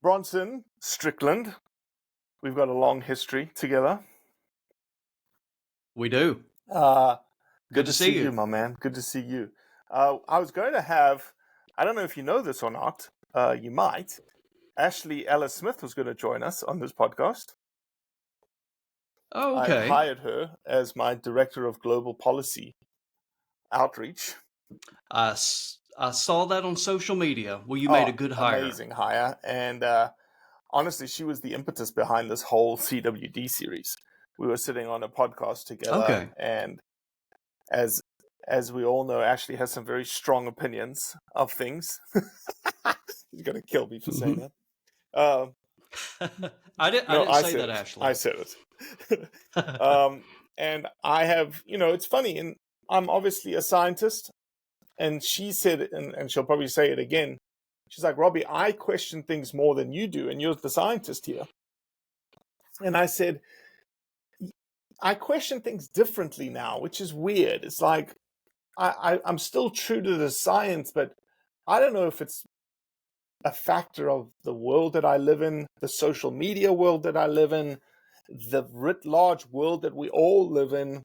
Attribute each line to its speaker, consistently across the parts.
Speaker 1: Bronson Strickland. We've got a long history together.
Speaker 2: We do.
Speaker 1: Good to see you, my man. Good to see you. I was going to have, I don't know if you know this or not, you might. Ashley Ellis Smith was going to join us on this podcast.
Speaker 2: Oh, okay.
Speaker 1: I hired her as my director of global policy outreach.
Speaker 2: I saw that on social media. Well, you made a good hire.
Speaker 1: Amazing hire. And honestly, she was the impetus behind this whole CWD series. We were sitting on a podcast together.
Speaker 2: Okay.
Speaker 1: And as we all know, Ashley has some very strong opinions of things. He's going to kill me for saying that.
Speaker 2: I didn't say that, Ashley.
Speaker 1: I said it. And I have, it's funny, and I'm obviously a scientist, and she said it, and she'll probably say it again. She's like, Robbie, I question things more than you do, and you're the scientist here. And I said, I question things differently now, which is weird. It's like, I'm still true to the science, but I don't know if it's a factor of the world that I live in, the social media world that I live in, the writ large world that we all live in.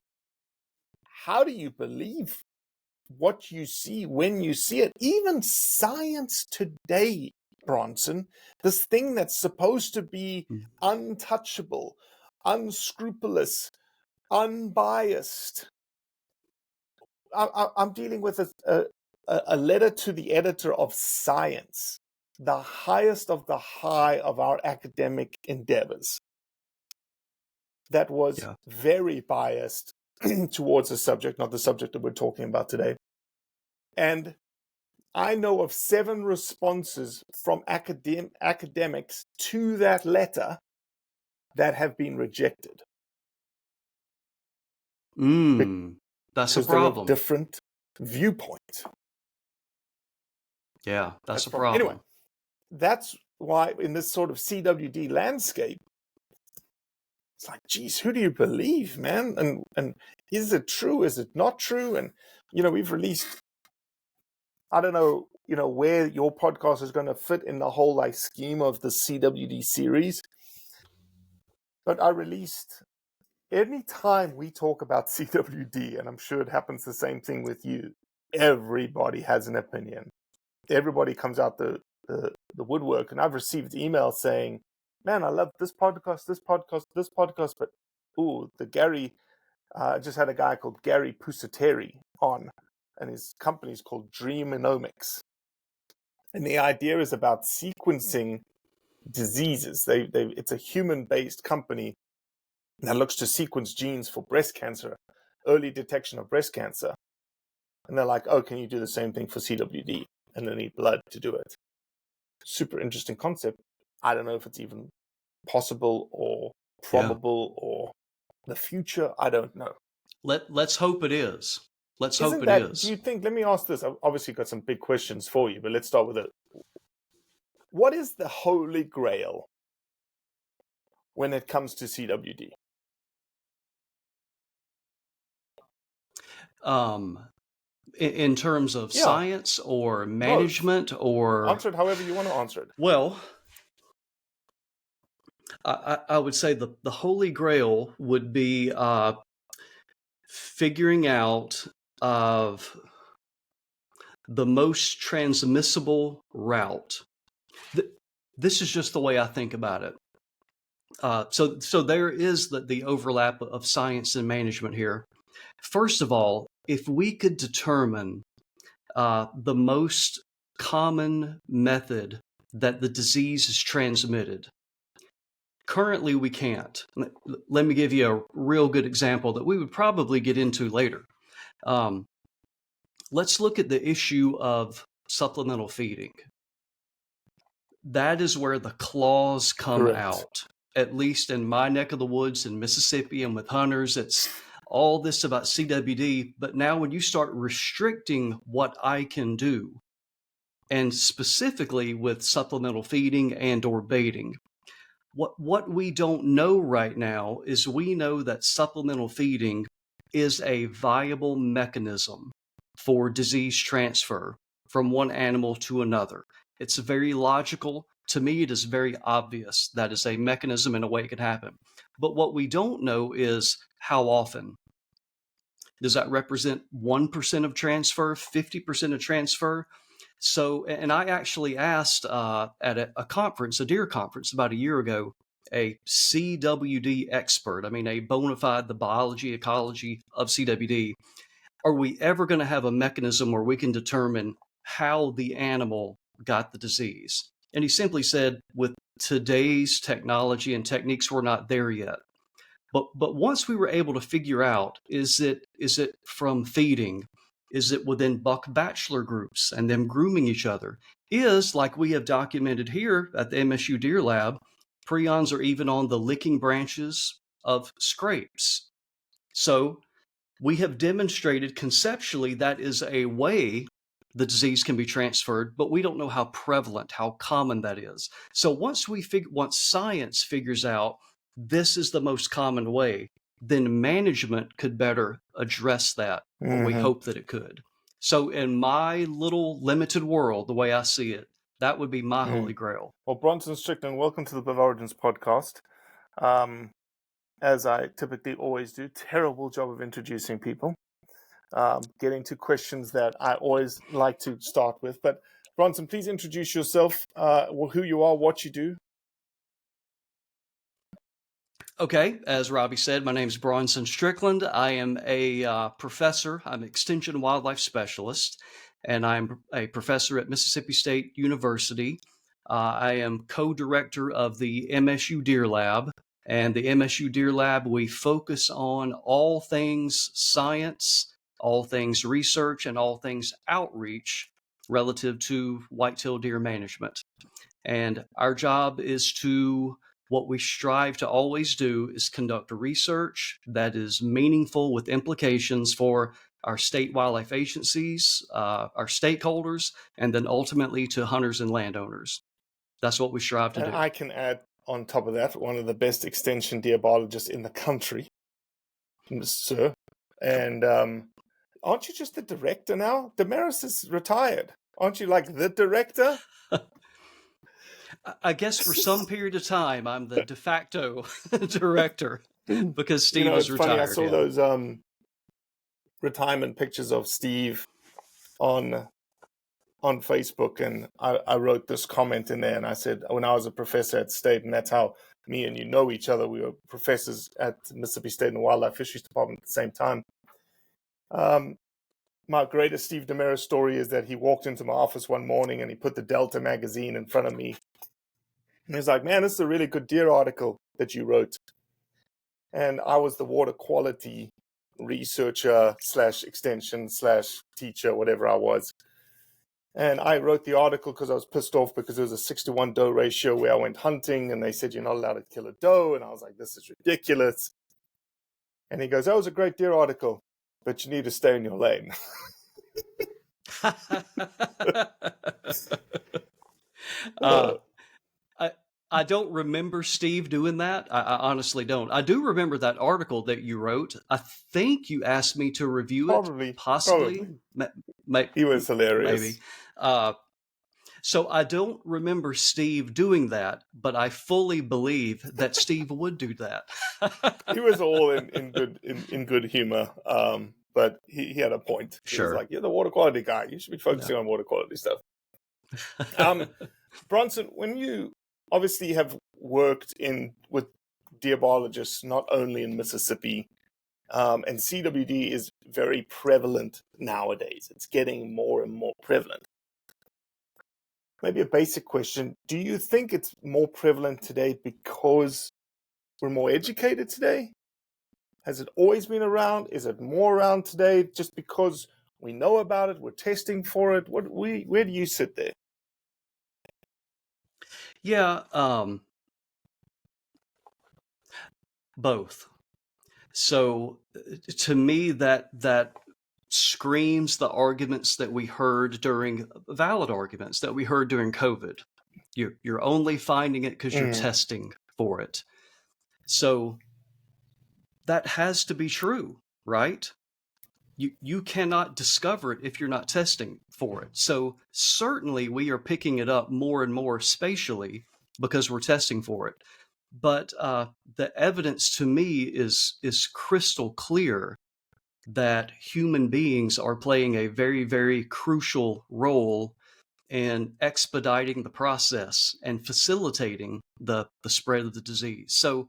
Speaker 1: How do you believe what you see when you see it? Even science today, Bronson, this thing that's supposed to be untouchable, unscrupulous, unbiased. I'm dealing with a letter to the editor of Science, the highest of the high of our academic endeavors, that was very biased towards the subject, not the subject that we're talking about today. And I know of 7 responses from academics to that letter that have been rejected.
Speaker 2: That's a problem.
Speaker 1: Different viewpoint.
Speaker 2: Yeah, that's a problem.
Speaker 1: Anyway, that's why in this sort of CWD landscape, it's like, geez, who do you believe, man? And is it true? Is it not true? And, we've released, I don't know, where your podcast is going to fit in the whole scheme of the CWD series. But I released, anytime we talk about CWD, and I'm sure it happens the same thing with you, everybody has an opinion. Everybody comes out the woodwork. And I've received emails saying, man, I love this podcast, but the Gary, I just had a guy called Gary Pusateri on, and his company is called Dreaminomics. And the idea is about sequencing diseases. It's a human-based company that looks to sequence genes for breast cancer, early detection of breast cancer. And they're like, can you do the same thing for CWD? And they need blood to do it. Super interesting concept. I don't know if it's even possible or probable or the future. I don't know.
Speaker 2: Let's hope it is. Let's hope it is.
Speaker 1: Do you think, let me ask this. I've obviously got some big questions for you, but let's start with it. What is the holy grail when it comes to CWD?
Speaker 2: In terms of science or management or...
Speaker 1: Answer it however you want to answer it.
Speaker 2: Well, I would say the holy grail would be figuring out of the most transmissible route. This is just the way I think about it. So there is the overlap of science and management here. First of all, if we could determine the most common method that the disease is transmitted, currently we can't. Let me give you a real good example that we would probably get into later. Let's look at the issue of supplemental feeding. That is where the claws come out. At least in my neck of the woods in Mississippi and with hunters, it's all this about CWD. But now when you start restricting what I can do, and specifically with supplemental feeding and or baiting, what we don't know right now is we know that supplemental feeding is a viable mechanism for disease transfer from one animal to another. It's very logical. To me, it is very obvious that is a mechanism and a way it can happen. But what we don't know is how often. Does that represent 1% of transfer, 50% of transfer? So, and I actually asked at a conference, a deer conference about a year ago, a CWD expert, a bona fide, the biology, ecology of CWD, are we ever going to have a mechanism where we can determine how the animal got the disease? And he simply said, with today's technology and techniques, we're not there yet. But once we were able to figure out, is it from feeding? Is it within buck bachelor groups and them grooming each other? Is, like we have documented here at the MSU Deer Lab, prions are even on the licking branches of scrapes. So we have demonstrated conceptually that is a way the disease can be transferred, but we don't know how prevalent, how common that is. So once science figures out this is the most common way, then management could better address that, or we hope that it could. So in my little limited world, the way I see it, that would be my holy grail.
Speaker 1: Well, Bronson Strickland, welcome to the Bill Origins podcast. As I typically always do, terrible job of introducing people. Getting to questions that I always like to start with. But Bronson, please introduce yourself, who you are, what you do.
Speaker 2: Okay, as Robbie said, my name is Bronson Strickland. I am a professor. I'm an extension wildlife specialist, and I'm a professor at Mississippi State University. I am co-director of the MSU Deer Lab. And the MSU Deer Lab, we focus on all things science, all things research, and all things outreach relative to whitetail deer management. And our job is what we strive to always do is conduct research that is meaningful with implications for our state wildlife agencies, our stakeholders, and then ultimately to hunters and landowners. That's what we strive to do.
Speaker 1: I can add on top of that, one of the best extension deer biologists in the country, sir. And aren't you just the director now? Damaris is retired. Aren't you like the director?
Speaker 2: I guess for some period of time, I'm the de facto director because Steve is retired.
Speaker 1: Funny, I saw those retirement pictures of Steve on Facebook, and I wrote this comment in there, and I said, when I was a professor at State, and that's how me and you know each other, we were professors at Mississippi State and the Wildlife and Fisheries Department at the same time. My greatest Steve Damaris story is that he walked into my office one morning and he put the Delta magazine in front of me. And he's like, man, this is a really good deer article that you wrote. And I was the water quality researcher / extension / teacher, whatever I was. And I wrote the article because I was pissed off because it was a 6-to-1 doe ratio where I went hunting and they said, you're not allowed to kill a doe. And I was like, this is ridiculous. And he goes, that was a great deer article, but you need to stay in your lane.
Speaker 2: I don't remember Steve doing that. I honestly don't. I do remember that article that you wrote. I think you asked me to review it. Possibly.
Speaker 1: He was hilarious.
Speaker 2: Maybe. So I don't remember Steve doing that, but I fully believe that Steve would do that.
Speaker 1: He was all in good humor, but he had a point. He was like, you're the water quality guy. You should be focusing on water quality stuff. Bronson, when you obviously have worked with deer biologists, not only in Mississippi, and CWD is very prevalent nowadays. It's getting more and more prevalent. Maybe a basic question. Do you think it's more prevalent today because we're more educated today? Has it always been around? Is it more around today just because we know about it, we're testing for it? Where do you sit there?
Speaker 2: Yeah, both. So to me, that screams the arguments that we heard valid arguments that we heard during COVID. You're only finding it because you're testing for it. So that has to be true, right? you cannot discover it if you're not testing for it. So certainly we are picking it up more and more spatially because we're testing for it. But the evidence to me is crystal clear that human beings are playing a very, very crucial role in expediting the process and facilitating the spread of the disease. So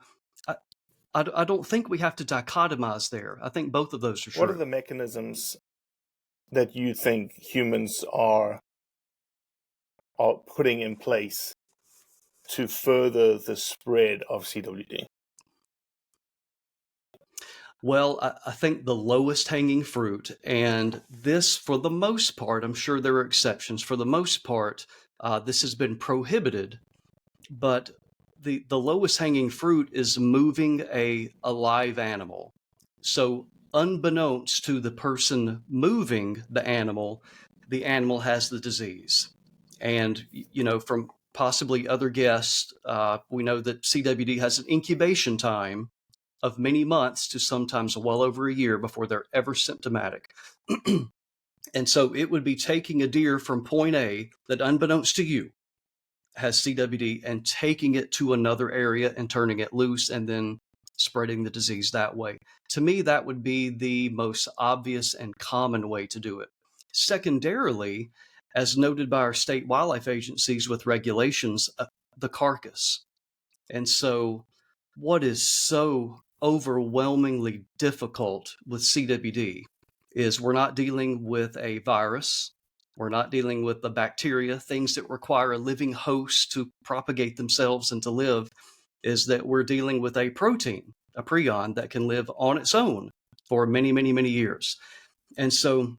Speaker 2: I don't think we have to dichotomize there. I think both of those are true.
Speaker 1: What are the mechanisms that you think humans are putting in place to further the spread of CWD?
Speaker 2: Well, I think the lowest hanging fruit, and this, for the most part, I'm sure there are exceptions. For the most part, this has been prohibited, but the lowest hanging fruit is moving a live animal. So unbeknownst to the person moving the animal has the disease. And, from possibly other guests, we know that CWD has an incubation time of many months to sometimes well over a year before they're ever symptomatic. And so it would be taking a deer from point A that, unbeknownst to you, has CWD and taking it to another area and turning it loose and then spreading the disease that way. To me, that would be the most obvious and common way to do it. Secondarily, as noted by our state wildlife agencies with regulations, the carcass. And so what is so overwhelmingly difficult with CWD is we're not dealing with a virus. We're not dealing with the bacteria, things that require a living host to propagate themselves and to live, is that we're dealing with a protein, a prion that can live on its own for many, many, many years. And so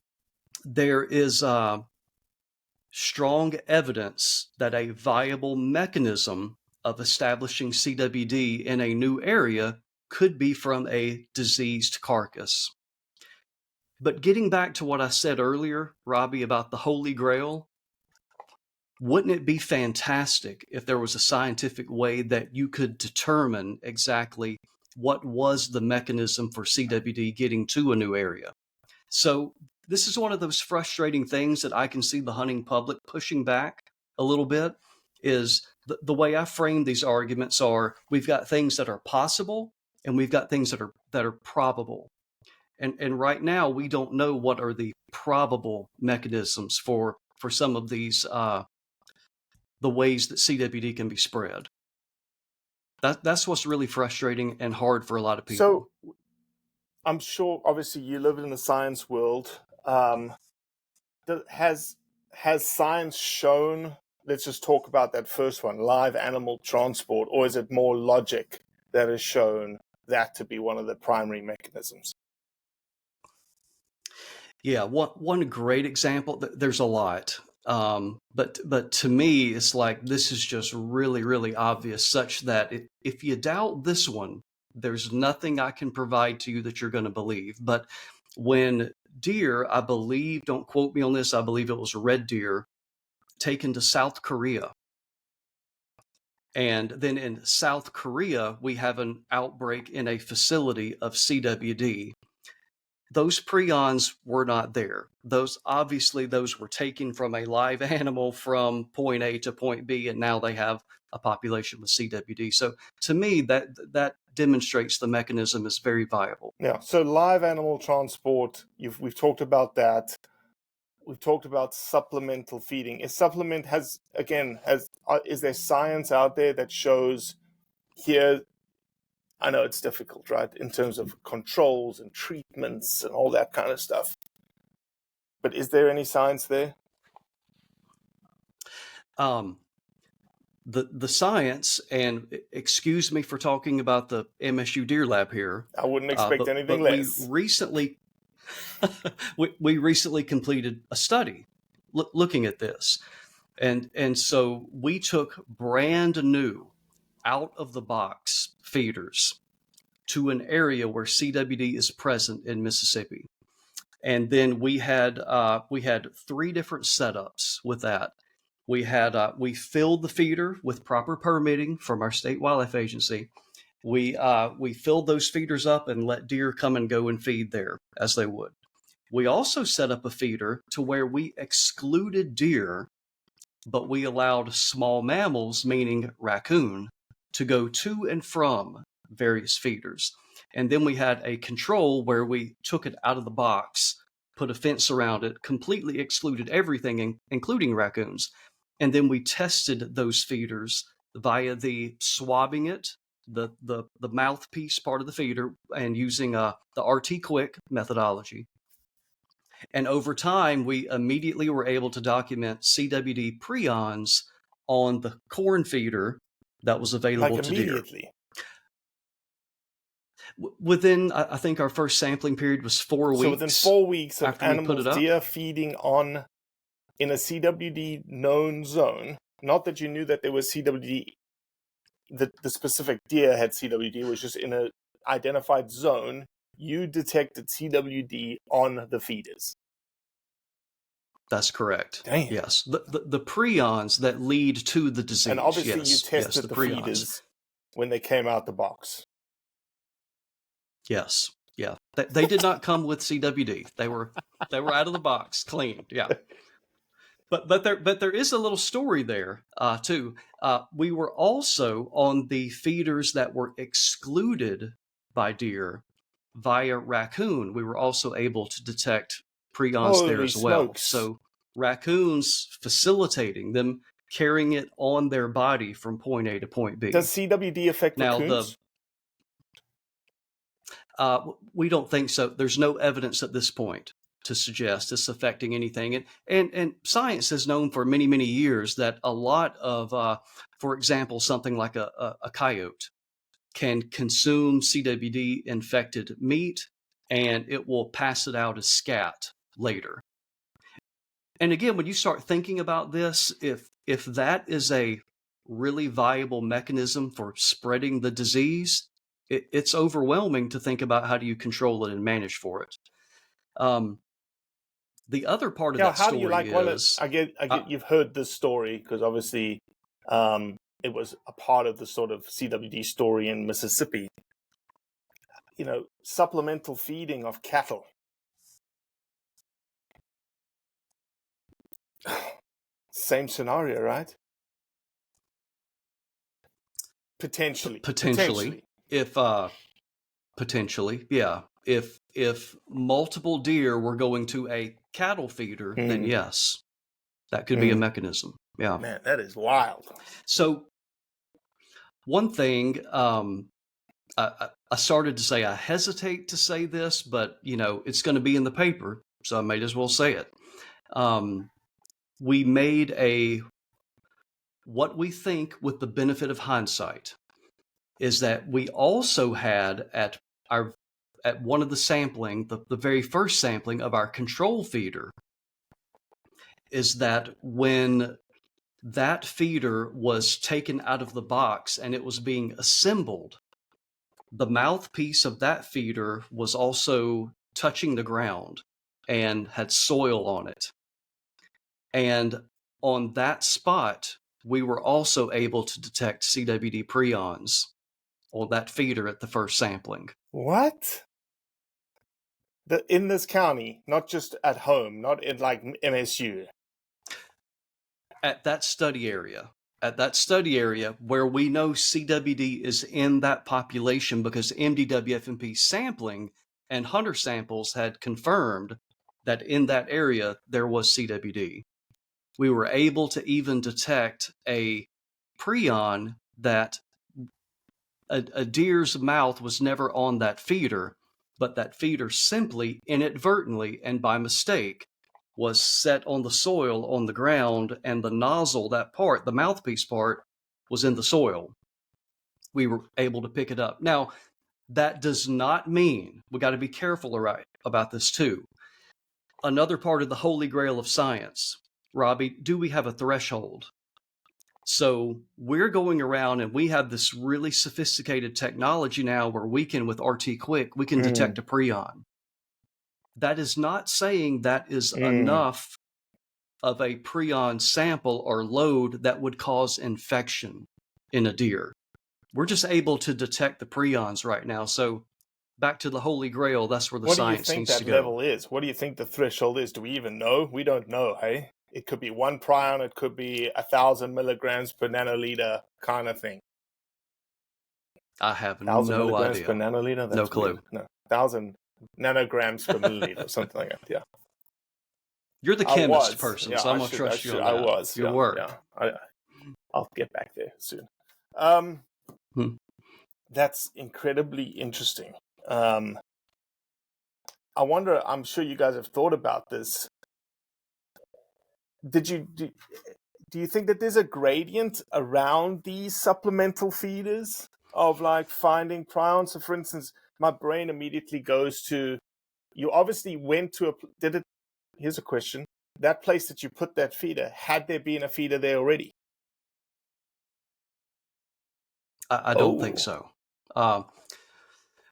Speaker 2: there is strong evidence that a viable mechanism of establishing CWD in a new area could be from a diseased carcass. But getting back to what I said earlier, Robbie, about the Holy Grail, wouldn't it be fantastic if there was a scientific way that you could determine exactly what was the mechanism for CWD getting to a new area? So this is one of those frustrating things that I can see the hunting public pushing back a little bit. Is the way I frame these arguments are, we've got things that are possible and we've got things that are probable. And right now we don't know what are the probable mechanisms for some of these the ways that CWD can be spread. That's what's really frustrating and hard for a lot of people.
Speaker 1: So I'm sure, obviously, you live in the science world. Has science shown, let's just talk about that first one, live animal transport, or is it more logic that has shown that to be one of the primary mechanisms?
Speaker 2: Yeah, one great example, there's a lot. But to me, it's like, this is just really, really obvious, such that if you doubt this one, there's nothing I can provide to you that you're going to believe. But when deer, I believe, don't quote me on this, I believe it was red deer, taken to South Korea. And then in South Korea, we have an outbreak in a facility of CWD. Those prions were not there. Those were taken from a live animal from point A to point B, and now they have a population with CWD. So to me, that demonstrates the mechanism is very viable.
Speaker 1: Yeah. So live animal transport, we've talked about that. We've talked about supplemental feeding. Is there science out there that shows here? I know it's difficult, right, in terms of controls and treatments and all that kind of stuff. But is there any science there?
Speaker 2: The science, and excuse me for talking about the MSU Deer Lab here.
Speaker 1: I wouldn't expect anything less.
Speaker 2: We recently completed a study looking at this, and so we took brand new, out of the box feeders to an area where CWD is present in Mississippi, and then we had 3 different setups with that. We filled the feeder with proper permitting from our state wildlife agency. We filled those feeders up and let deer come and go and feed there as they would. We also set up a feeder to where we excluded deer, but we allowed small mammals, meaning raccoon, to go to and from various feeders. And then we had a control where we took it out of the box, put a fence around it, completely excluded everything, including raccoons. And then we tested those feeders via the swabbing it, the mouthpiece part of the feeder, and using the RT Quick methodology. And over time, we immediately were able to document CWD prions on the corn feeder that was available to deer. Within, I think our first sampling period was 4 weeks.
Speaker 1: So within 4 weeks of animals, deer feeding on in a CWD known zone, not that you knew that there was CWD, that the specific deer had CWD, it was just in an identified zone, you detected CWD on the feeders.
Speaker 2: That's correct.
Speaker 1: Damn.
Speaker 2: Yes. The prions that lead to the disease.
Speaker 1: And obviously you tested the feeders when they came out the box.
Speaker 2: Yes. Yeah. They did not come with CWD. They were out of the box, cleaned. Yeah. But there is a little story there too. We were also on the feeders that were excluded by deer via raccoon. We were also able to detect prions there as well. So raccoons facilitating them carrying it on their body from point A to point B.
Speaker 1: Does CWD affect raccoons?
Speaker 2: We don't think so. There's no evidence at this point to suggest it's affecting anything. And science has known for many, many years that a lot of, for example, something like a coyote can consume CWD infected meat and it will pass it out as scat later. And again, when you start thinking about this, if that is a really viable mechanism for spreading the disease, it's overwhelming to think about how do you control it and manage for it. The other part of that story is...
Speaker 1: I get you've heard this story because obviously it was a part of the sort of CWD story in Mississippi. You know, supplemental feeding of cattle. Same scenario, right? Potentially.
Speaker 2: Potentially, yeah. If multiple deer were going to a cattle feeder, then yes, that could be a mechanism. Yeah.
Speaker 1: Man, that is wild.
Speaker 2: So one thing, I started to say, I hesitate to say this, but you know, it's going to be in the paper, so I might as well say it. We made what we think with the benefit of hindsight is that we also had at one of the sampling, the very first sampling of our control feeder, is that when that feeder was taken out of the box and it was being assembled, the mouthpiece of that feeder was also touching the ground and had soil on it. And on that spot, we were also able to detect CWD prions on that feeder at the first sampling.
Speaker 1: What? In this county, not just at home, not in like MSU.
Speaker 2: At that study area where we know CWD is in that population because MDWFMP sampling and hunter samples had confirmed that in that area there was CWD. We were able to even detect a prion that a deer's mouth was never on that feeder, but that feeder simply inadvertently and by mistake was set on the soil on the ground, and the nozzle, that part, the mouthpiece part, was in the soil. We were able to pick it up. Now, that does not mean, we got to be careful about this too. Another part of the holy grail of science, Robbie, do we have a threshold? So we're going around and we have this really sophisticated technology now where we can, with RT Quick, we can detect a prion. That is not saying that is enough of a prion sample or load that would cause infection in a deer. We're just able to detect the prions right now. So back to the Holy Grail, that's where the
Speaker 1: What do you
Speaker 2: science
Speaker 1: think
Speaker 2: needs to
Speaker 1: that
Speaker 2: go.
Speaker 1: level is? What do you think the threshold is? Do we even know? We don't know, hey? It could be 1 prion, it could be 1,000 milligrams per nanoliter kind of thing.
Speaker 2: I have
Speaker 1: 1,000
Speaker 2: no
Speaker 1: milligrams per
Speaker 2: idea.
Speaker 1: nanoliter? That's
Speaker 2: No clue.
Speaker 1: weird. No, 1,000 nanograms per milliliter, something like that. Yeah.
Speaker 2: You're the
Speaker 1: I
Speaker 2: chemist
Speaker 1: was.
Speaker 2: person,
Speaker 1: Yeah,
Speaker 2: so I'm going to trust you on that.
Speaker 1: I was.
Speaker 2: You
Speaker 1: Yeah,
Speaker 2: were.
Speaker 1: yeah. I'll get back there soon. That's incredibly interesting. I wonder, I'm sure you guys have thought about this. Do you think that there's a gradient around these supplemental feeders of like finding prions? So for instance, my brain immediately goes to, you obviously went to here's a question. That place that you put that feeder, had there been a feeder there already?
Speaker 2: I don't think so.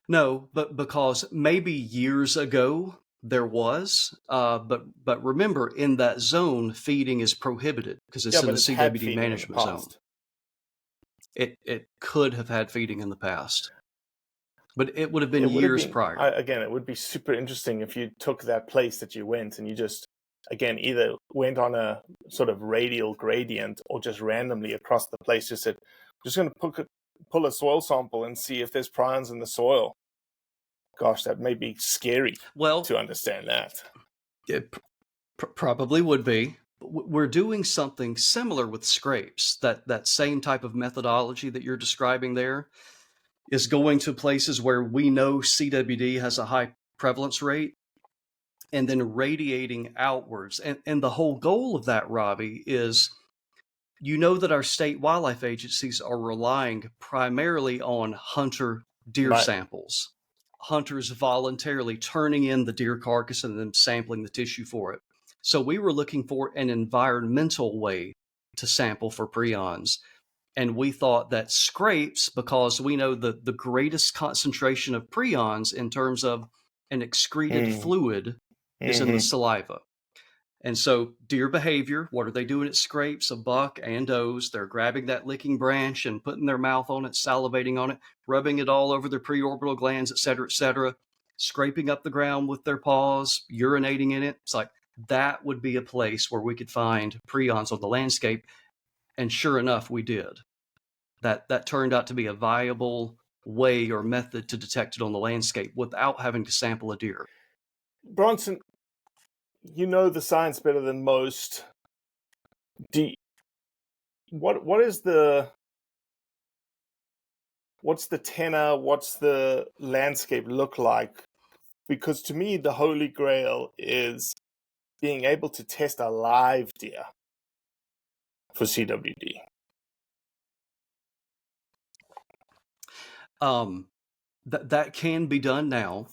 Speaker 2: No, but because maybe years ago there was, but remember, in that zone, feeding is prohibited because it's in the CWD management zone. It could have had feeding in the past, but it would have been years prior.
Speaker 1: Again, it would be super interesting if you took that place that you went and you just, again, either went on a sort of radial gradient or just randomly across the place, just said, just going to pull a soil sample and see if there's prions in the soil. Gosh, that may be scary to understand that.
Speaker 2: It probably would be. We're doing something similar with scrapes. That same type of methodology that you're describing there is going to places where we know CWD has a high prevalence rate and then radiating outwards. And the whole goal of that, Robbie, is you know that our state wildlife agencies are relying primarily on hunter deer samples. Hunters voluntarily turning in the deer carcass and then sampling the tissue for it. So we were looking for an environmental way to sample for prions. And we thought that scrapes, because we know the greatest concentration of prions in terms of an excreted fluid is in the saliva. And so deer behavior, what are they doing at scrapes? A buck and does, they're grabbing that licking branch and putting their mouth on it, salivating on it, rubbing it all over their preorbital glands, et cetera, scraping up the ground with their paws, urinating in it. It's like that would be a place where we could find prions on the landscape. And sure enough, we did. That turned out to be a viable way or method to detect it on the landscape without having to sample a deer.
Speaker 1: Bronson, you know the science better than most. What's the tenor? What's the landscape look like? Because to me, the holy grail is being able to test a live deer for CWD.
Speaker 2: That can be done now.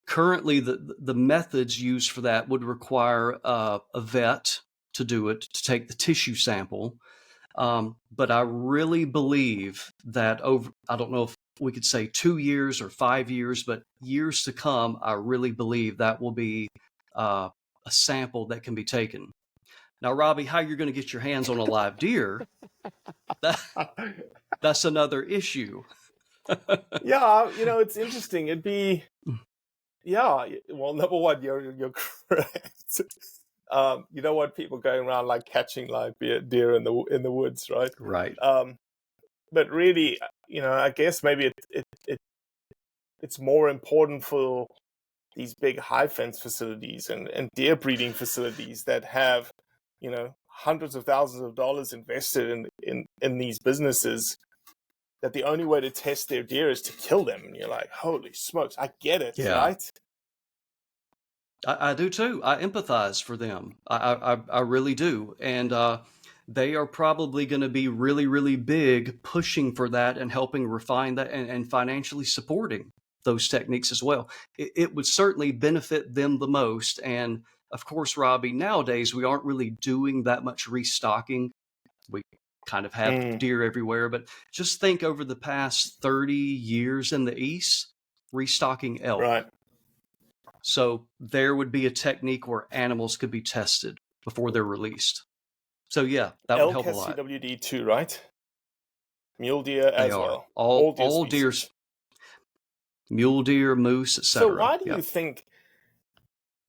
Speaker 2: Currently, the methods used for that would require a vet to do it, to take the tissue sample. But I really believe that I don't know if we could say 2 years or 5 years, but years to come, I really believe that will be a sample that can be taken. Now, Robbie, how you're going to get your hands on a live deer, that's another issue.
Speaker 1: Yeah, it's interesting. It'd be, well, number one, you're correct. You don't want people going around like catching live deer in the woods, right?
Speaker 2: Right.
Speaker 1: But really, I guess maybe it's more important for these big high fence facilities and deer breeding facilities that have, hundreds of thousands of dollars invested in these businesses, that the only way to test their deer is to kill them. And you're like, holy smokes, I get it, right?
Speaker 2: I do too. I empathize for them. I really do. And they are probably going to be really, really big pushing for that and helping refine that and financially supporting those techniques as well. It would certainly benefit them the most. And of course, Robbie, nowadays we aren't really doing that much restocking. We kind of have deer everywhere, but just think over the past 30 years in the East, restocking elk.
Speaker 1: Right.
Speaker 2: So there would be a technique where animals could be tested before they're released. So yeah, that would help a lot.
Speaker 1: Elk has CWD too, right? Mule deer as well.
Speaker 2: All deers. mule deer, moose,
Speaker 1: So
Speaker 2: etc.
Speaker 1: why do
Speaker 2: Yeah.
Speaker 1: you think,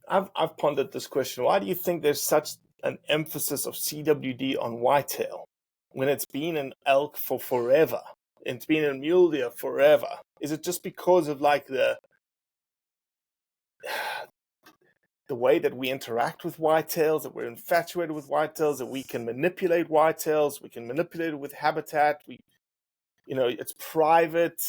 Speaker 1: I've pondered this question, why do you think there's such an emphasis of CWD on whitetail when it's been an elk for forever? It's been a mule deer forever. Is it just because of like the way that we interact with whitetails, that we're infatuated with whitetails, that we can manipulate whitetails, we can manipulate it with habitat, it's private?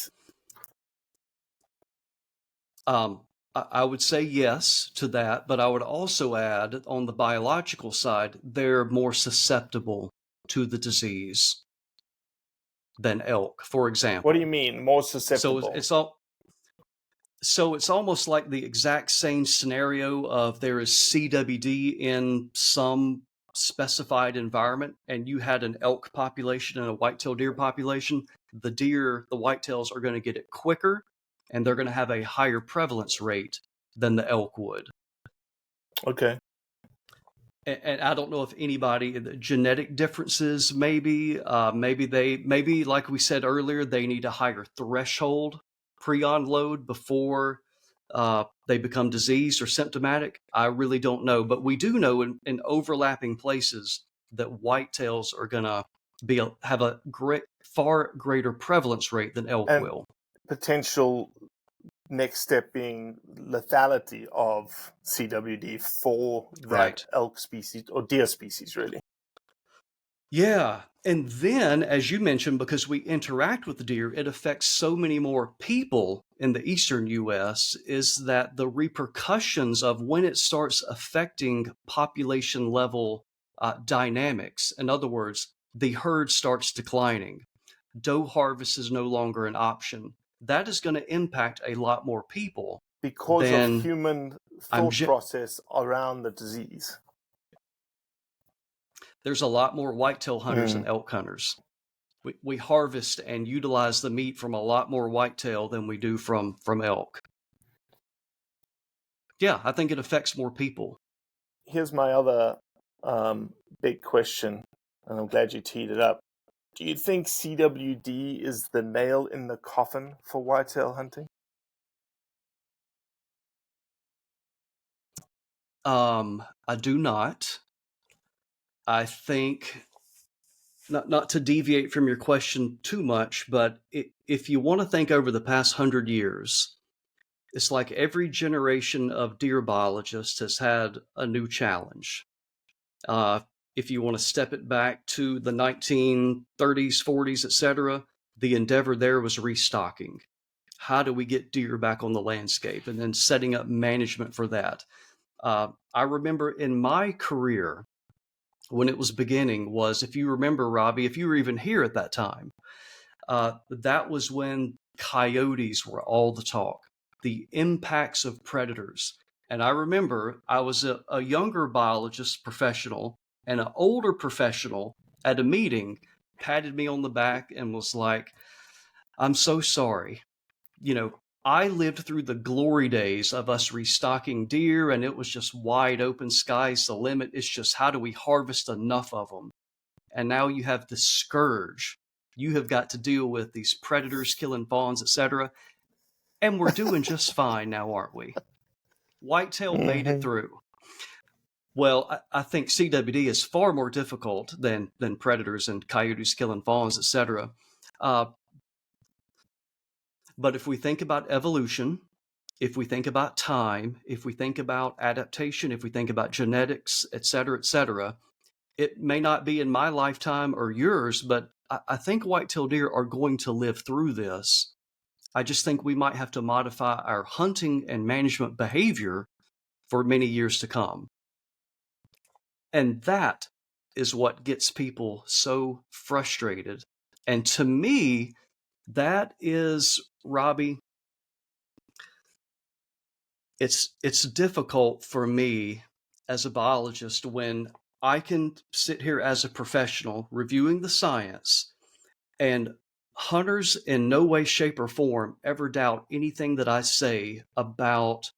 Speaker 2: I would say yes to that, but I would also add on the biological side, they're more susceptible to the disease than elk, for example.
Speaker 1: What do you mean, more susceptible?
Speaker 2: So it's almost like the exact same scenario of there is CWD in some specified environment, and you had an elk population and a whitetail deer population. The whitetails are going to get it quicker, and they're going to have a higher prevalence rate than the elk would.
Speaker 1: Okay.
Speaker 2: And I don't know if anybody, the genetic differences, maybe like we said earlier, they need a higher threshold prion load before they become diseased or symptomatic. I really don't know, but we do know in overlapping places that whitetails are going to have a far greater prevalence rate than elk will.
Speaker 1: Potential next step being lethality of CWD for that elk species or deer species, really.
Speaker 2: Yeah. And then, as you mentioned, because we interact with the deer, it affects so many more people in the eastern U.S., is that the repercussions of when it starts affecting population level dynamics, in other words, the herd starts declining, doe harvest is no longer an option. That is going to impact a lot more people.
Speaker 1: Because of human thought process around the disease.
Speaker 2: There's a lot more whitetail hunters than elk hunters. We harvest and utilize the meat from a lot more whitetail than we do from elk. Yeah, I think it affects more people.
Speaker 1: Here's my other big question, and I'm glad you teed it up. Do you think CWD is the nail in the coffin for whitetail hunting?
Speaker 2: I do not. I think, not to deviate from your question too much, but if you want to think over the past 100 years, it's like every generation of deer biologists has had a new challenge. If you want to step it back to the 1930s, 40s, etc., the endeavor there was restocking. How do we get deer back on the landscape? And then setting up management for that. I remember in my career, when it was beginning, was, if you remember, Robbie, if you were even here at that time, that was when coyotes were all the talk, the impacts of predators. And I remember I was a younger biologist professional, and an older professional at a meeting patted me on the back and was like, "I'm so sorry. I lived through the glory days of us restocking deer, and it was just wide open, sky's the limit. It's just, how do we harvest enough of them? And now you have the scourge. You have got to deal with these predators killing fawns, etc. And we're doing just fine now, aren't we? Whitetail made it through." Well, I think CWD is far more difficult than predators and coyotes killing fawns, etc. But if we think about evolution, if we think about time, if we think about adaptation, if we think about genetics, etc., it may not be in my lifetime or yours, but I think whitetail deer are going to live through this. I just think we might have to modify our hunting and management behavior for many years to come. And that is what gets people so frustrated. And to me, that is, Robbie, it's difficult for me as a biologist when I can sit here as a professional reviewing the science, and hunters in no way, shape, or form ever doubt anything that I say about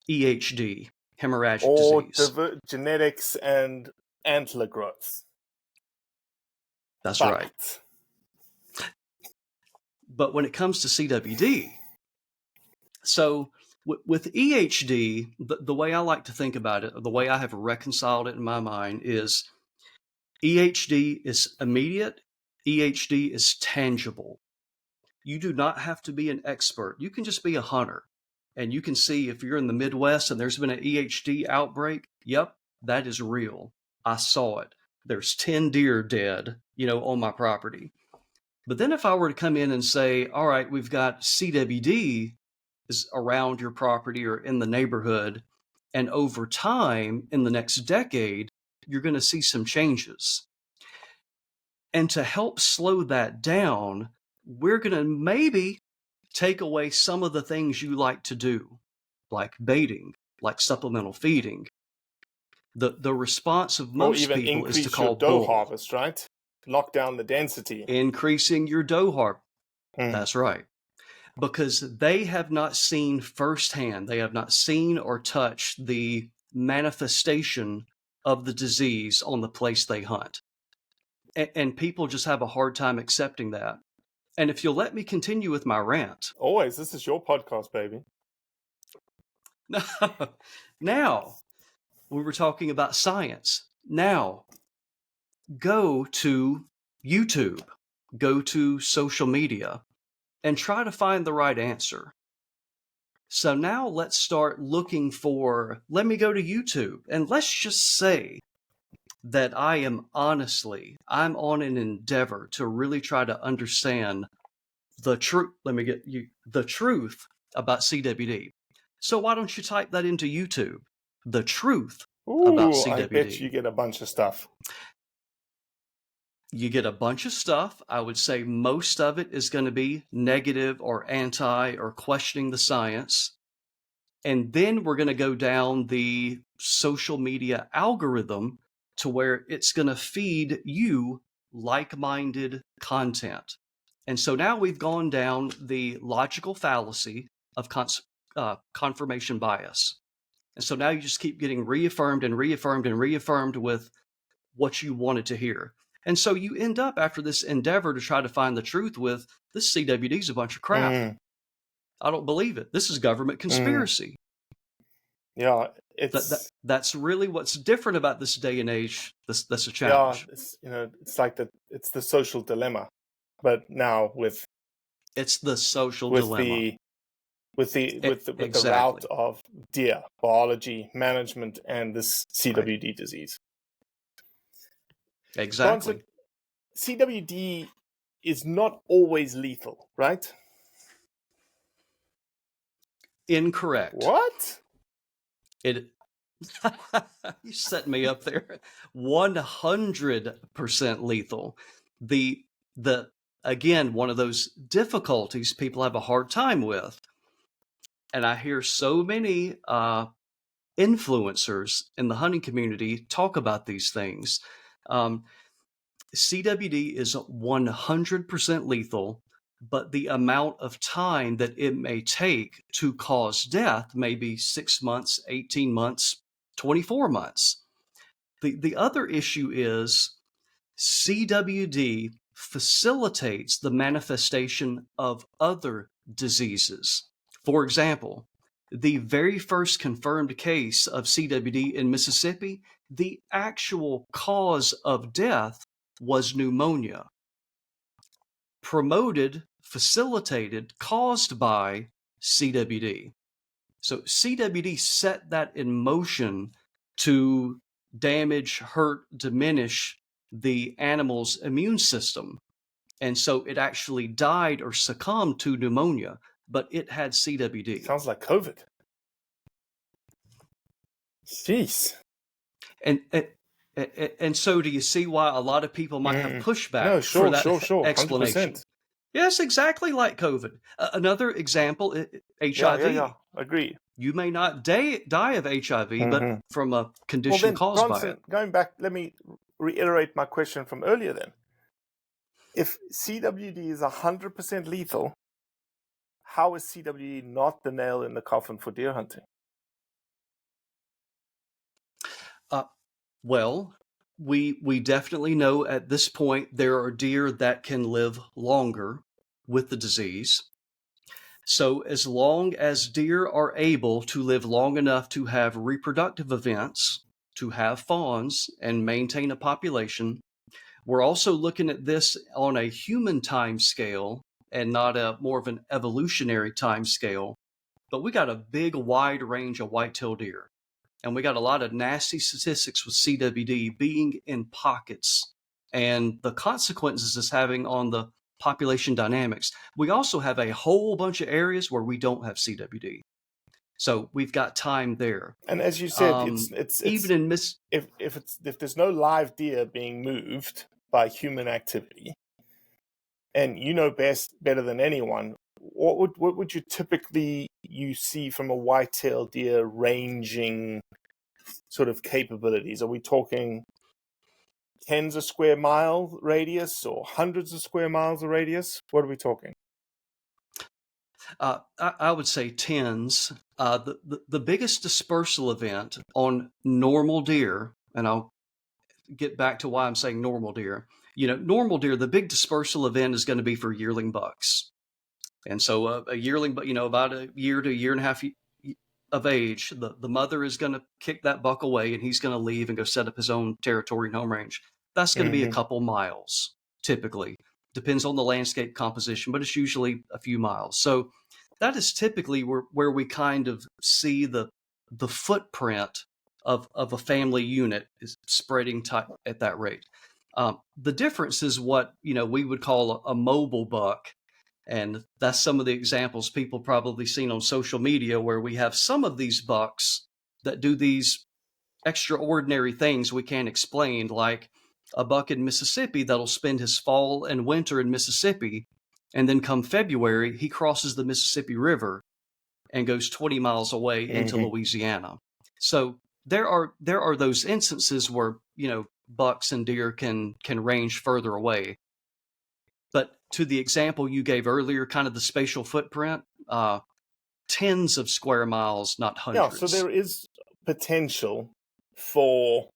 Speaker 2: EHD, hemorrhagic disease.
Speaker 1: Or genetics and antler growth.
Speaker 2: That's right. But when it comes to CWD, So with EHD, the way I like to think about it, the way I have reconciled it in my mind is EHD is immediate, EHD is tangible. You do not have to be an expert. You can just be a hunter, and you can see if you're in the Midwest and there's been an EHD outbreak. Yep, that is real. I saw it. There's 10 deer dead, on my property. But then if I were to come in and say, all right, we've got CWD is around your property or in the neighborhood, and over time, in the next decade, you're going to see some changes. And to help slow that down, we're going to maybe take away some of the things you like to do, like baiting, like supplemental feeding. The response of most
Speaker 1: or even
Speaker 2: people is to
Speaker 1: increase
Speaker 2: call
Speaker 1: your doe
Speaker 2: bull.
Speaker 1: harvest, right? Lock down the density.
Speaker 2: Increasing your doe harvest. That's right. Because they have not seen firsthand, they have not seen or touched the manifestation of the disease on the place they hunt. And people just have a hard time accepting that. And if you'll let me continue with my rant.
Speaker 1: Always, this is your podcast, baby.
Speaker 2: Now, we were talking about science. Now, go to YouTube, go to social media, and try to find the right answer. So now let's start looking let me go to YouTube, and let's just say that I'm on an endeavor to really try to understand the truth. The truth about CWD. So why don't you type that into YouTube? The truth about CWD.
Speaker 1: I bet you get a bunch of stuff.
Speaker 2: You get a bunch of stuff. I would say most of it is going to be negative or anti or questioning the science. And then we're going to go down the social media algorithm to where it's going to feed you like-minded content. And so now we've gone down the logical fallacy of confirmation bias. And so now you just keep getting reaffirmed and reaffirmed and reaffirmed with what you wanted to hear. And so you end up after this endeavor to try to find the truth with this CWD is a bunch of crap. I don't believe it. This is government conspiracy.
Speaker 1: Yeah,
Speaker 2: that's really what's different about this day and age. That's a challenge.
Speaker 1: Yeah, it's like it's the social dilemma, but now
Speaker 2: it's the social dilemma
Speaker 1: with the route of deer biology management and this CWD disease.
Speaker 2: Exactly.
Speaker 1: Bronson, CWD is not always lethal, right?
Speaker 2: Incorrect.
Speaker 1: What?
Speaker 2: You set me up there. 100% lethal. Again, one of those difficulties people have a hard time with. And I hear so many influencers in the hunting community talk about these things. CWD is 100% lethal, but the amount of time that it may take to cause death may be 6 months, 18 months, 24 months. The other issue is CWD facilitates the manifestation of other diseases. For example, the very first confirmed case of CWD in Mississippi, the actual cause of death was pneumonia. Promoted, facilitated, caused by CWD. So CWD set that in motion to damage, hurt, diminish the animal's immune system. And so it actually died or succumbed to pneumonia, but it had CWD.
Speaker 1: Sounds like COVID. Jeez.
Speaker 2: And so do you see why a lot of people might have pushback for that explanation?
Speaker 1: 100%.
Speaker 2: Yes, exactly like COVID. Another example, HIV.
Speaker 1: Yeah, agreed.
Speaker 2: You may not die of HIV, but from a condition caused by it.
Speaker 1: Going back, let me reiterate my question from earlier then. If CWD is 100% lethal, how is CWD not the nail in the coffin for deer hunting?
Speaker 2: Well, we definitely know at this point there are deer that can live longer with the disease. So as long as deer are able to live long enough to have reproductive events, to have fawns and maintain a population, we're also looking at this on a human time scale and not a more of an evolutionary time scale. But we got a big wide range of white-tailed deer. And we got a lot of nasty statistics with CWD being in pockets and the consequences it's having on the population dynamics. We also have a whole bunch of areas where we don't have CWD. So we've got time there.
Speaker 1: And as you said,
Speaker 2: even in
Speaker 1: if there's no live deer being moved by human activity, and you know better than anyone, what would you typically see from a white-tailed deer ranging sort of capabilities? Are we talking tens of square mile radius or hundreds of square miles of radius? What are we talking?
Speaker 2: I would say tens. The biggest dispersal event on normal deer, and I'll get back to why I'm saying normal deer. Normal deer, the big dispersal event is going to be for yearling bucks. And so a yearling, about a year to a year and a half of age, the mother is going to kick that buck away and he's going to leave and go set up his own territory and home range. That's going to be a couple miles, typically. Depends on the landscape composition, but it's usually a few miles. So that is typically where we kind of see the footprint of a family unit is spreading at that rate. The difference is what we would call a mobile buck. And that's some of the examples people probably seen on social media where we have some of these bucks that do these extraordinary things we can't explain, like a buck in Mississippi that'll spend his fall and winter in Mississippi, and then come February, he crosses the Mississippi River and goes 20 miles away into Louisiana. So there are those instances where, bucks and deer can range further away. But to the example you gave earlier, kind of the spatial footprint, tens of square miles, not hundreds.
Speaker 1: Yeah, so there is potential for,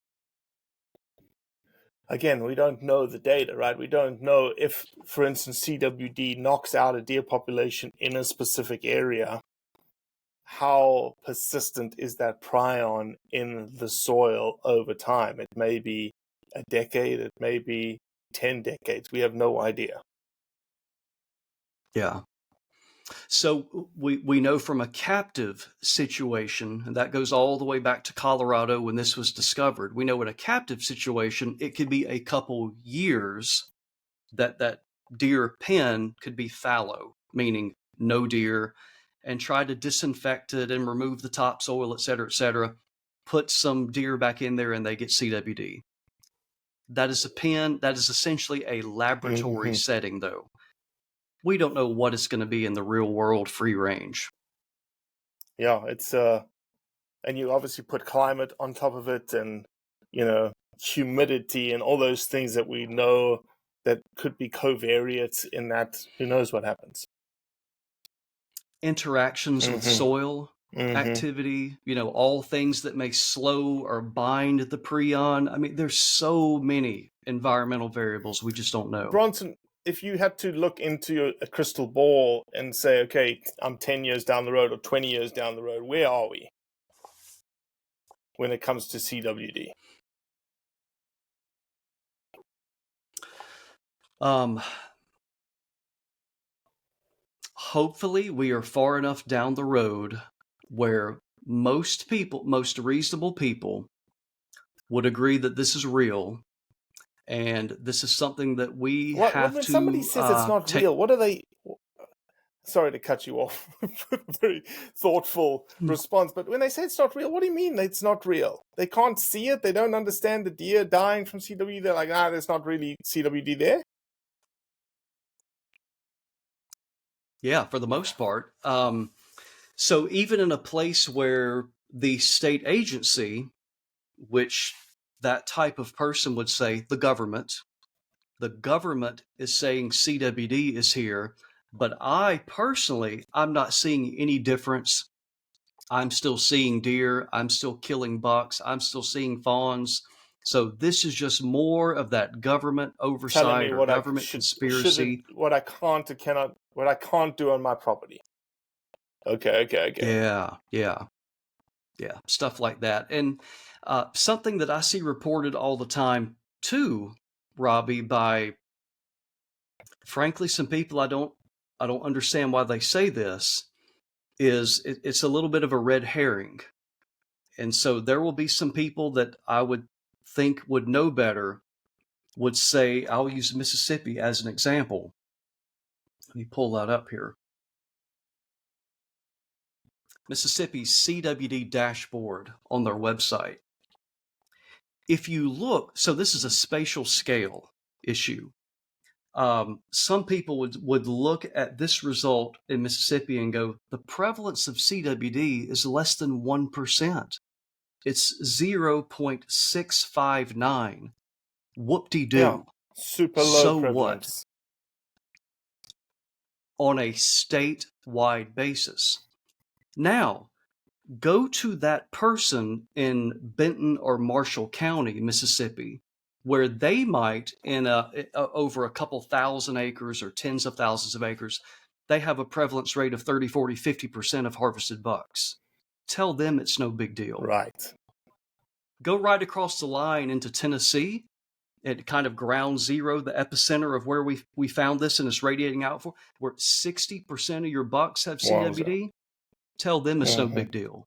Speaker 1: again, we don't know the data, right? We don't know if, for instance, CWD knocks out a deer population in a specific area. How persistent is that prion in the soil over time? It may be a decade, it may be 10 decades. We have no idea.
Speaker 2: Yeah. So we know from a captive situation, and that goes all the way back to Colorado when this was discovered. We know in a captive situation, it could be a couple years that deer pen could be fallow, meaning no deer, and try to disinfect it and remove the topsoil, et cetera, put some deer back in there and they get CWD. That is a pen. That is essentially a laboratory setting, though. We don't know what it's going to be in the real world free range.
Speaker 1: Yeah, it's and you obviously put climate on top of it, and humidity and all those things that we know that could be covariates in that. Who knows what happens?
Speaker 2: Interactions with soil activity, all things that may slow or bind the prion. I mean, there's so many environmental variables we just don't know.
Speaker 1: Bronson, if you had to look into a crystal ball and say, okay, I'm 10 years down the road or 20 years down the road, where are we when it comes to CWD?
Speaker 2: Hopefully we are far enough down the road where most reasonable people would agree that this is real. And this is something that we have to...
Speaker 1: When somebody says it's not real, what are they... Sorry to cut you off. Very thoughtful response. But when they say it's not real, what do you mean it's not real? They can't see it? They don't understand the deer dying from CWD? They're like, there's not really CWD there?
Speaker 2: Yeah, for the most part. So even in a place where the state agency, which that type of person would say the government is saying CWD is here, but I'm not seeing any difference. I'm still seeing deer. I'm still killing bucks. I'm still seeing fawns. So this is just more of that government oversight or government conspiracy.
Speaker 1: What I can't do on my property. Okay.
Speaker 2: Yeah, stuff like that. And something that I see reported all the time too, Robbie, by frankly some people I don't understand why they say this, is it's a little bit of a red herring. And so there will be some people that I would think would know better would say, I'll use Mississippi as an example. Let me pull that up here. Mississippi's CWD dashboard on their website. If you look, so this is a spatial scale issue. Some people would look at this result in Mississippi and go, the prevalence of CWD is less than 1%. It's 0.659. Whoop-de-doo.
Speaker 1: Yeah, super low
Speaker 2: So
Speaker 1: prevalence.
Speaker 2: What? On a statewide basis. Now, go to that person in Benton or Marshall County, Mississippi, where they might, in over a couple thousand acres or tens of thousands of acres, they have a prevalence rate of 30, 40, 50% of harvested bucks. Tell them it's no big deal.
Speaker 1: Right.
Speaker 2: Go right across the line into Tennessee, at kind of ground zero, the epicenter of where we found this and it's radiating out for, where 60% of your bucks have CWD. Tell them it's no big deal.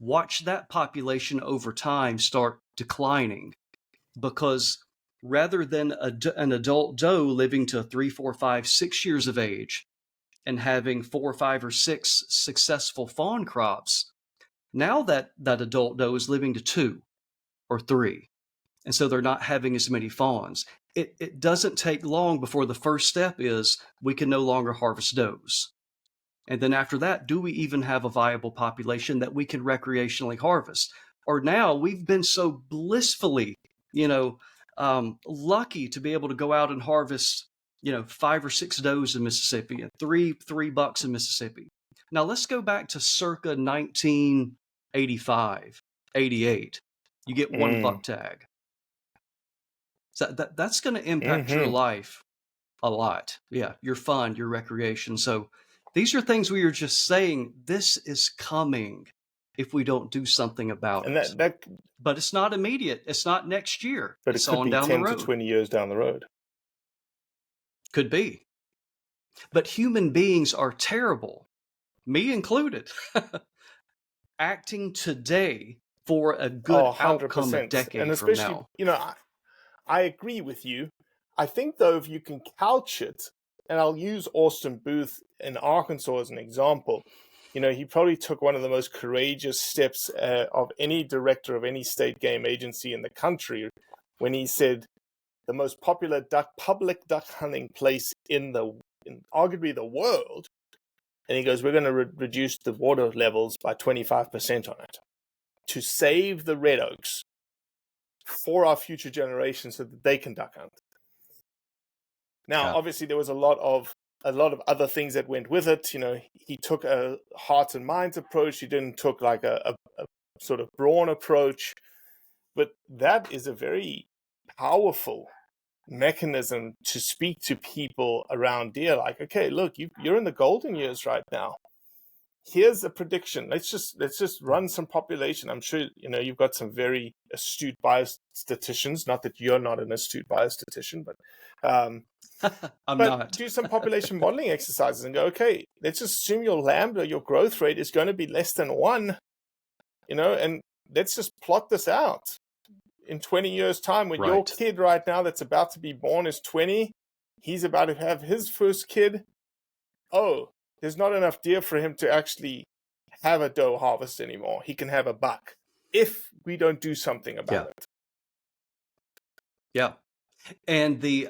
Speaker 2: Watch that population over time start declining, because rather than an adult doe living to 3, 4, 5, 6 years of age and having 4, 5, or 6 successful fawn crops, now that adult doe is living to 2 or 3. And so they're not having as many fawns. It doesn't take long before the first step is we can no longer harvest does. And then after that, do we even have a viable population that we can recreationally harvest? Or now we've been so blissfully, lucky to be able to go out and harvest, 5 or 6 does in Mississippi and three bucks in Mississippi. Now let's go back to circa 1985, 88. You get 1 buck tag. So that's going to impact your life a lot. Yeah, your fun, your recreation. So these are things we are just saying, this is coming if we don't do something about it. But it's not immediate. It's not next year.
Speaker 1: But
Speaker 2: it's
Speaker 1: it could
Speaker 2: on
Speaker 1: be
Speaker 2: down
Speaker 1: 10
Speaker 2: the road.
Speaker 1: to 20 years down the road.
Speaker 2: Could be. But human beings are terrible, me included, acting today for a good outcome a decade from now.
Speaker 1: I agree with you. I think, though, if you can couch it, and I'll use Austin Booth in Arkansas as an example, he probably took one of the most courageous steps of any director of any state game agency in the country when he said the most popular public duck hunting place in arguably the world, and he goes, we're going to reduce the water levels by 25% on it to save the red oaks for our future generations so that they can duck hunt. Now, obviously, there was a lot of other things that went with it. He took a hearts and minds approach. He didn't took like a sort of brawn approach. But that is a very powerful mechanism to speak to people around deer. Like, okay, look, you're in the golden years right now. Here's a prediction. Let's just run some population. I'm sure you've got some very astute biostatisticians. Not that you're not an astute biostatistician, but
Speaker 2: not.
Speaker 1: Do some population modeling exercises and go, okay, let's just assume your lambda, your growth rate is going to be less than 1, and let's just plot this out. In 20 years' time, when your kid right now that's about to be born is 20, he's about to have his first kid. Oh, there's not enough deer for him to actually have a doe harvest anymore. He can have a buck if we don't do something about it.
Speaker 2: Yeah. And the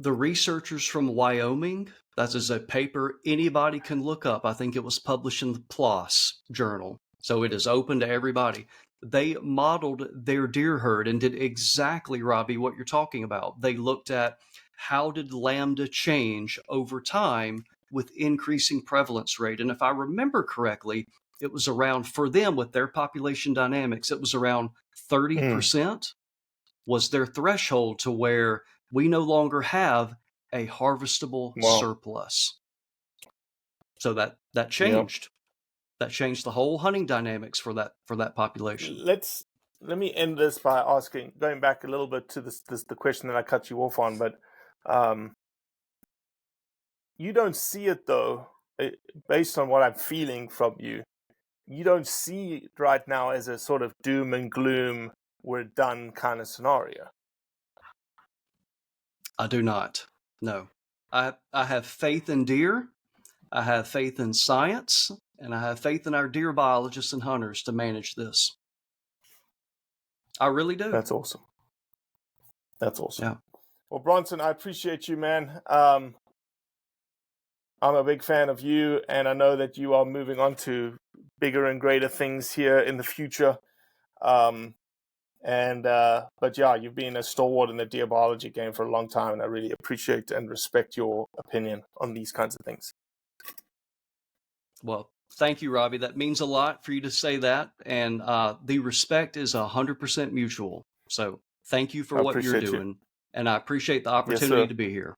Speaker 2: researchers from Wyoming, that is a paper anybody can look up. I think it was published in the PLOS journal, so it is open to everybody. They modeled their deer herd and did exactly, Robbie, what you're talking about. They looked at how did lambda change over time with increasing prevalence rate. And if I remember correctly, it was around, for them with their population dynamics, it was around 30% was their threshold to where we no longer have a harvestable surplus. So that changed. that changed the whole hunting dynamics for that population.
Speaker 1: Let me end this by going back a little bit to the question that I cut you off on, but you don't see it though, based on what I'm feeling from you. You don't see it right now as a sort of doom and gloom, we're done kind of scenario.
Speaker 2: I do not. No. I have faith in deer. I have faith in science, and I have faith in our deer biologists and hunters to manage this. I really do.
Speaker 1: That's awesome. That's awesome.
Speaker 2: Yeah.
Speaker 1: Well, Bronson, I appreciate you, man. I'm a big fan of you, and I know that you are moving on to bigger and greater things here in the future. But yeah, you've been a stalwart in the deer biology game for a long time, and I really appreciate and respect your opinion on these kinds of things.
Speaker 2: Well, thank you, Robbie. That means a lot for you to say that, and the respect is 100% mutual. So thank you for what you're doing, and I appreciate the opportunity to be here.